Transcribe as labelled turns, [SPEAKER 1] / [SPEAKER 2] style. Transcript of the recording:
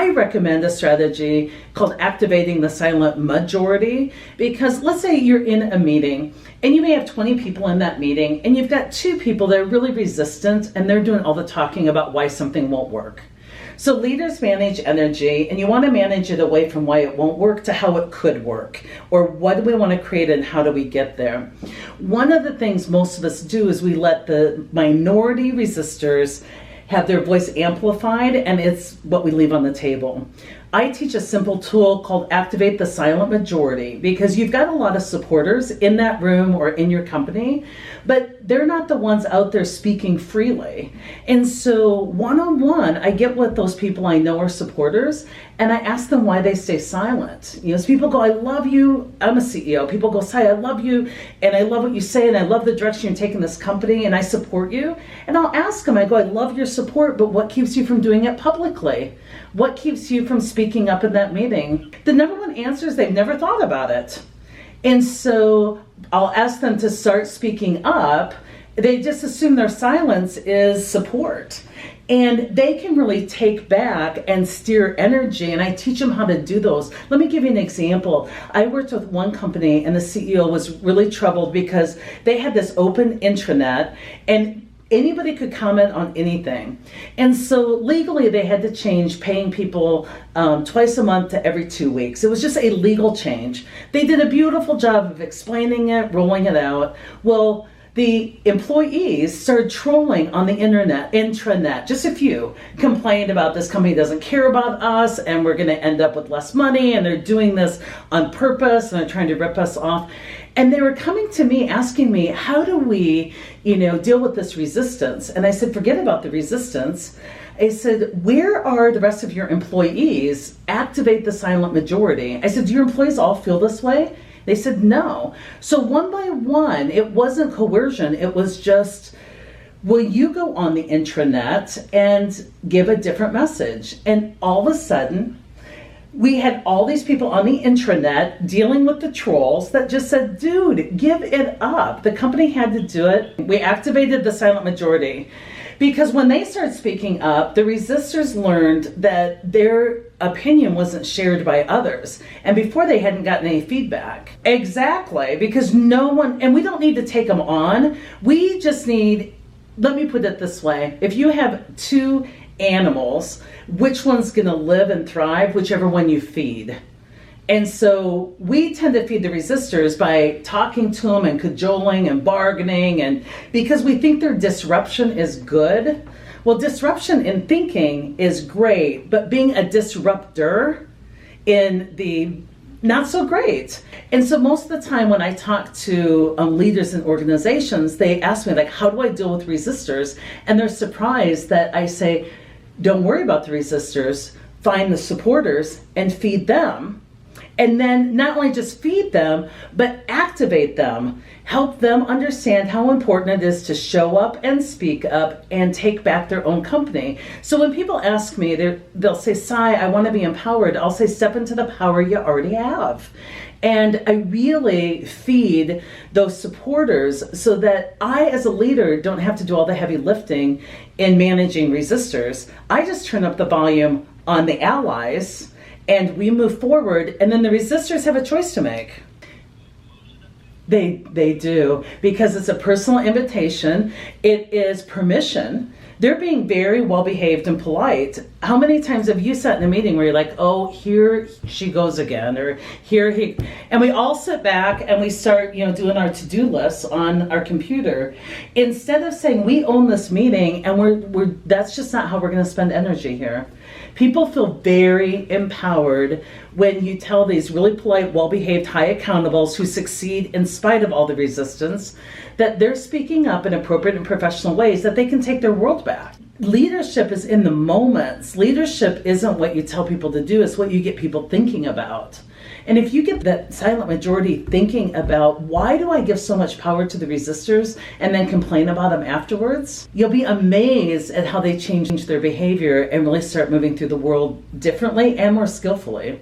[SPEAKER 1] I recommend a strategy called activating the silent majority, because let's say you're in a meeting and you may have 20 people in that meeting and you've got 2 people that are really resistant and they're doing all the talking about why something won't work. So leaders manage energy, and you want to manage it away from why it won't work to how it could work, or what do we want to create and how do we get there. One of the things most of us do is we let the minority resistors have their voice amplified, and it's what we leave on the table. I teach a simple tool called Activate the Silent Majority, because you've got a lot of supporters in that room or in your company, but they're not the ones out there speaking freely. And so one-on-one, I get with those people I know are supporters, and I ask them why they stay silent. You know, so people go, I love you, I'm a CEO. People go, Cy, I love you, and I love what you say, and I love the direction you're taking this company, and I support you. And I'll ask them, I go, I love your support, but what keeps you from doing it publicly? What keeps you from speaking up in that meeting? The number one answer is they've never thought about it. And so I'll ask them to start speaking up. They just assume their silence is support. And they can really take back and steer energy, and I teach them how to do those. Let me give you an example. I worked with one company, and the CEO was really troubled because they had this open intranet, and anybody could comment on anything. And so legally they had to change paying people twice a month to every 2 weeks. It was just a legal change. They did a beautiful job of explaining it, rolling it out. Well, the employees started trolling on the intranet. Just a few complained about this company doesn't care about us and we're going to end up with less money, and they're doing this on purpose and they're trying to rip us off. And they were coming to me asking me, how do we, deal with this resistance? And I said, forget about the resistance. I said, where are the rest of your employees? Activate the silent majority. I said, do your employees all feel this way? They said no. So one by one, it wasn't coercion. It was just, will you go on the intranet and give a different message? And all of a sudden, we had all these people on the intranet dealing with the trolls that just said, dude, give it up. The company had to do it. We activated the silent majority. Because when they started speaking up, the resistors learned that their opinion wasn't shared by others. And before, they hadn't gotten any feedback. Exactly, because no one, and we don't need to take them on. We just need, let me put it this way. If you have 2 animals, which one's going to live and thrive? Whichever one you feed. And so we tend to feed the resistors by talking to them and cajoling and bargaining, and because we think their disruption is good. Well, disruption in thinking is great, but being a disruptor in the not so great. And so most of the time when I talk to leaders in organizations, they ask me, like, how do I deal with resistors? And they're surprised that I say, don't worry about the resistors, find the supporters and feed them. And then not only just feed them, but activate them. Help them understand how important it is to show up and speak up and take back their own company. So when people ask me, they'll say, Cy, I want to be empowered. I'll say, step into the power you already have. And I really feed those supporters so that I, as a leader, don't have to do all the heavy lifting in managing resistors. I just turn up the volume on the allies, and we move forward, and then the resistors have a choice to make. They do, because it's a personal invitation. It is permission. They're being very well-behaved and polite. How many times have you sat in a meeting where you're like, oh, here she goes again, or here he, and we all sit back and we start, doing our to-do lists on our computer, instead of saying we own this meeting and that's just not how we're going to spend energy here. People feel very empowered when you tell these really polite, well-behaved, high accountables who succeed in spite of all the resistance that they're speaking up in appropriate and professional ways, that they can take their world back. Leadership is in the moments. Leadership isn't what you tell people to do, it's what you get people thinking about. And if you get that silent majority thinking about, why do I give so much power to the resistors and then complain about them afterwards, you'll be amazed at how they change their behavior and really start moving through the world differently and more skillfully.